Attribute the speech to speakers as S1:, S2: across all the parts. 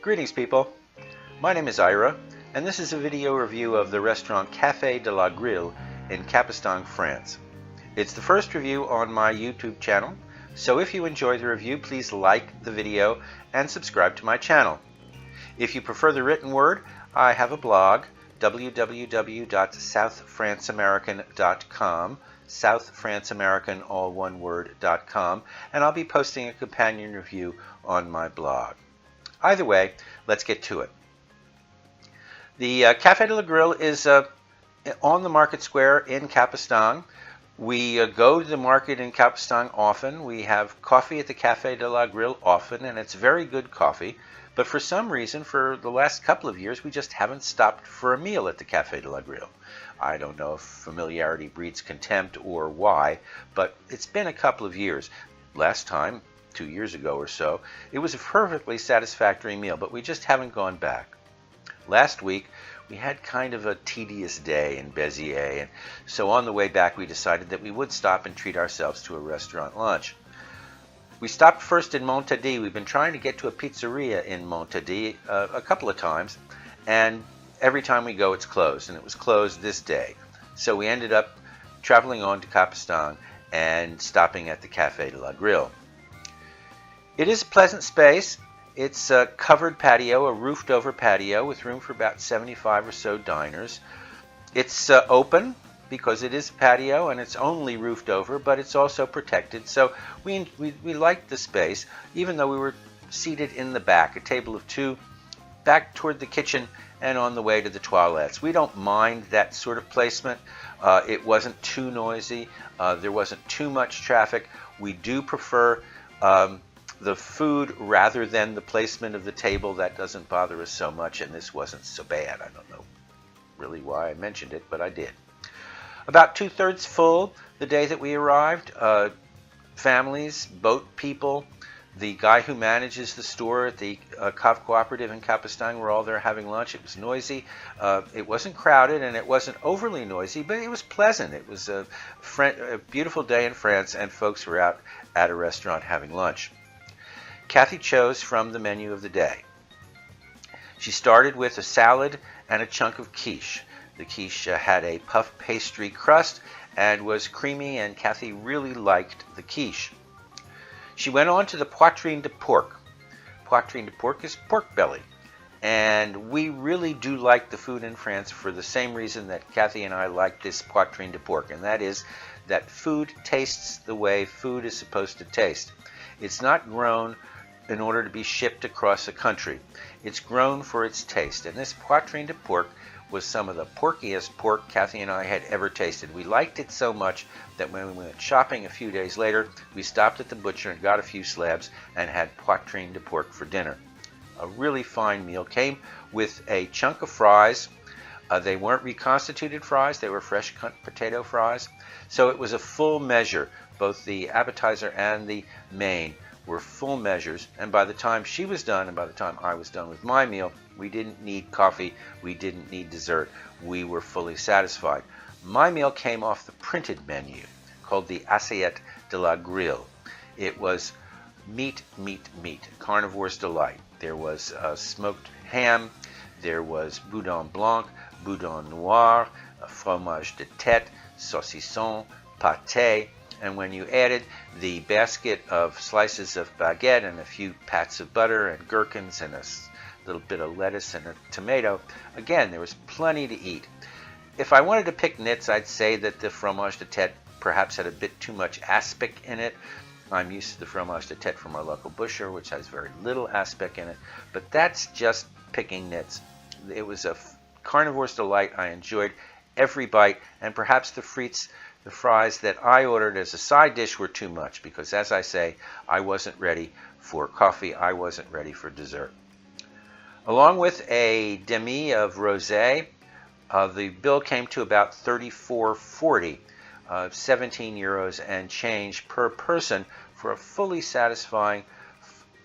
S1: Greetings, people. My name is Ira, and this is a video review of the restaurant Café de la Grille in Capistang, France. It's the first review on my YouTube channel, so if you enjoy the review, please like the video and subscribe to my channel. If you prefer the written word, I have a blog, www.southfranceamerican.com, southfranceamerican, all one word.com, and I'll be posting a companion review on my blog. Either way, let's get to it. The Café de la Grille is on the market square in Capistang. We go to the market in Capistang often. We have coffee at the Café de la Grille often, and it's very good coffee. But for some reason, for the last couple of years, we just haven't stopped for a meal at the Café de la Grille. I don't know if familiarity breeds contempt or why, but it's been a couple of years. Last time, 2 years ago or so, it was a perfectly satisfactory meal, but we just haven't gone back. Last week, we had kind of a tedious day in Béziers, and so on the way back we decided that we would stop and treat ourselves to a restaurant lunch. We stopped first in Montadi. We've been trying to get to a pizzeria in Montadi a couple of times, and every time we go it's closed, and it was closed this day. So we ended up traveling on to Capistang and stopping at the Café de la Grille. It is a pleasant space. It's a covered patio, a roofed over patio with room for about 75 or so diners. It's open because it is a patio and it's only roofed over, but it's also protected. So we liked the space, even though we were seated in the back, a table of two, back toward the kitchen and on the way to the toilets. We don't mind that sort of placement. It wasn't too noisy. There wasn't too much traffic. We do prefer the food rather than the placement of the table. That doesn't bother us so much, and this wasn't so bad. I don't know really why I mentioned it, but I did. About 2/3 full the day that we arrived. Families, boat people, the guy who manages the store at the Cove Cooperative in Capistang were all there having lunch. It was noisy. It wasn't crowded and it wasn't overly noisy, but it was pleasant. It was a beautiful day in France, and folks were out at a restaurant having lunch. Kathy chose from the menu of the day. She started with a salad and a chunk of quiche. The quiche had a puff pastry crust and was creamy, and Kathy really liked the quiche. She went on to the poitrine de porc. Poitrine de porc is pork belly. And we really do like the food in France for the same reason that Kathy and I like this poitrine de porc, and that is that food tastes the way food is supposed to taste. It's not grown in order to be shipped across the country. It's grown for its taste, and this poitrine de porc was some of the porkiest pork Kathy and I had ever tasted. We liked it so much that when we went shopping a few days later, we stopped at the butcher and got a few slabs and had poitrine de porc for dinner. A really fine meal. Came with a chunk of fries. They weren't reconstituted fries, they were fresh cut potato fries. So it was a full measure. Both the appetizer and the main were full measures, and by the time she was done and by the time I was done with my meal, we didn't need coffee, we didn't need dessert, we were fully satisfied. My meal came off the printed menu called the Assiette de la Grille. It was meat, carnivore's delight. There was smoked ham, there was boudin blanc, boudin noir, fromage de tête, saucisson, pâté, and when you added the basket of slices of baguette and a few pats of butter and gherkins and a little bit of lettuce and a tomato, again, there was plenty to eat. If I wanted to pick nits, I'd say that the fromage de tête perhaps had a bit too much aspic in it. I'm used to the fromage de tête from our local butcher, which has very little aspic in it, but that's just picking nits. It was a carnivore's delight. I enjoyed every bite, and perhaps the fries that I ordered as a side dish were too much because, as I say, I wasn't ready for coffee. I wasn't ready for dessert. Along with a demi of rosé, the bill came to about $34.40, 17 euros and change per person for a fully satisfying,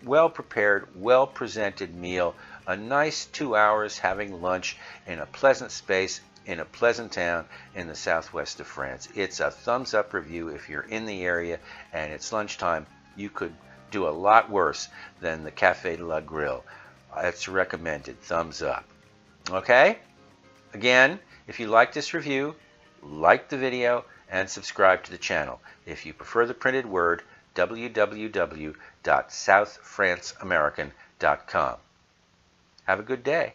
S1: well-prepared, well-presented meal. A nice 2 hours having lunch in a pleasant space in a pleasant town in the southwest of France. It's a thumbs up review if you're in the area and it's lunchtime. You could do a lot worse than the Café de la Grille. it's recommended. Thumbs up. Okay? Again, if you like this review, like the video and subscribe to the channel. If you prefer the printed word, www.southfranceamerican.com. Have a good day.